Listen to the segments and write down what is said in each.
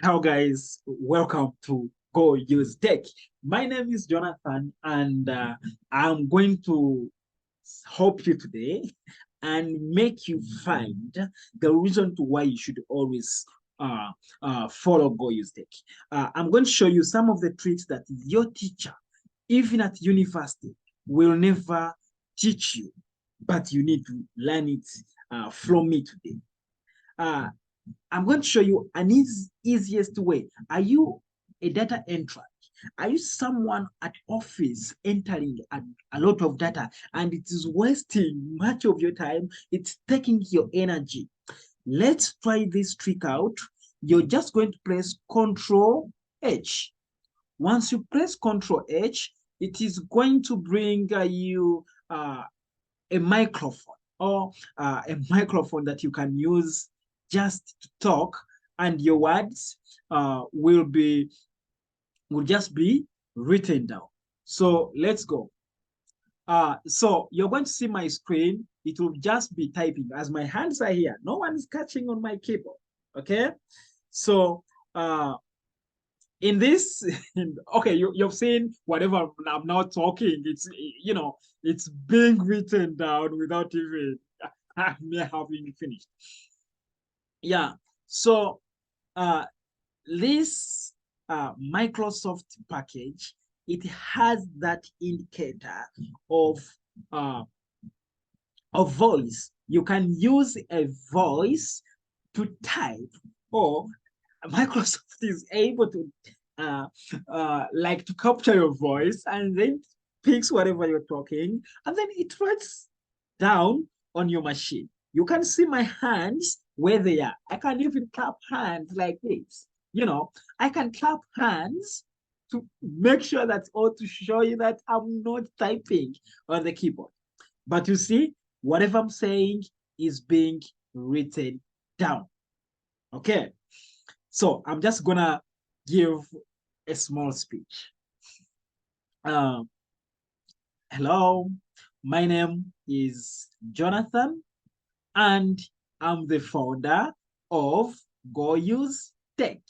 How guys, welcome to Go Use Tech. My name is Jonathan, and I'm going to help you today and make you find the reason to why you should always uh, follow Go Use Tech. I'm going to show you some of the tricks that your teacher, even at university, will never teach you, but you need to learn it from me today. Uh, I'm going to show you an easiest way. Are you a data entry? Are you someone at office entering a lot of data and it is wasting much of your time? It's taking your energy. Let's try this trick out. You're just going to press Control H. Once you press Control H, it is going to bring you a microphone or a microphone that you can use just to talk, and your words will just be written down. So let's go. So you're going to see my screen. It will just be typing as my hands are here. No one is catching on my keyboard. Okay. So in this, okay, you've seen whatever I'm now talking. It's being written down without even me having finished. Yeah. So uh, this Microsoft package, it has that indicator of uh, voice. You can use a voice to type, or Microsoft is able to like to capture your voice and then picks whatever you're talking, and then it writes down on your machine. You can see my hands where they are. I can even clap hands like this. I can clap hands to make sure that's all, to show you that I'm not typing on the keyboard. But you see, whatever I'm saying is being written down. Okay. So I'm just gonna give a small speech. Uh, Hello, my name is Jonathan, and I'm the founder of Go Use Tech.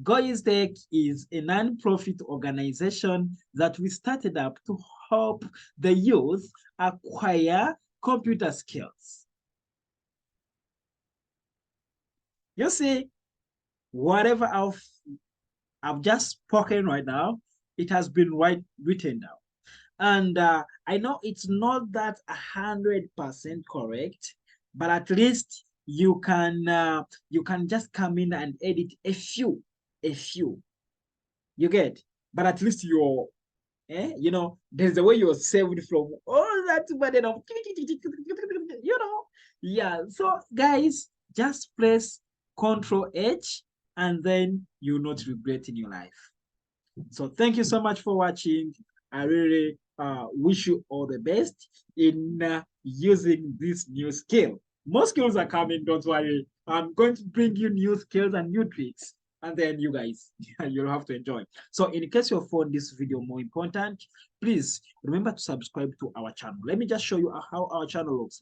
Go Use Tech is a non-profit organization that we started up to help the youth acquire computer skills. You see, whatever I've just spoken right now, it has been written down. And I know it's not that 100% correct, but at least you can just come in and edit a few. You get, but at least there's a way you're saved from all that burden of, yeah. So guys, just press Control H, and then you'll not regret in your life. So thank you so much for watching. I really wish you all the best in using this new skill. More skills are coming, don't worry. I'm going to bring you new skills and new tricks, and then you guys, you'll have to enjoy. So in case you found this video more important, please remember to subscribe to our channel. Let me just show you how our channel looks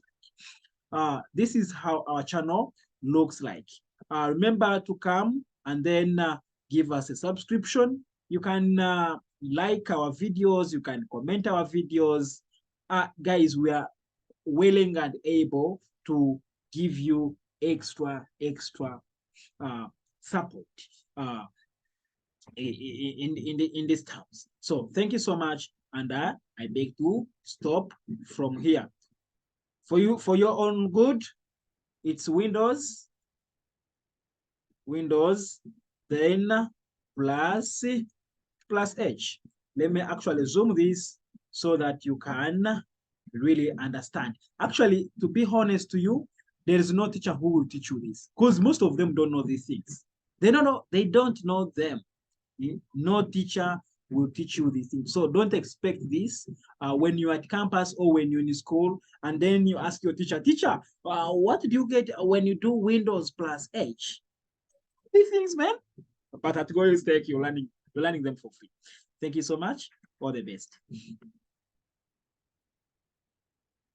like. This is how our channel looks like. Remember to come and then give us a subscription. You can like our videos, you can comment our videos. Guys, we are willing and able to give you extra uh, support in these terms. So thank you so much, and I beg to stop from here. For your own good, it's Windows, then plus H. Let me actually zoom this so that you can really understand. Actually, to be honest to you, there is no teacher who will teach you this, because most of them don't know these things. They don't know them. No teacher will teach you these things. So don't expect this when you're at campus or when you're in school, and then you ask your teacher, what do you get when you do Windows plus H? These things, man. But at Go Use Tech, you're learning them for free. Thank you so much. All the best.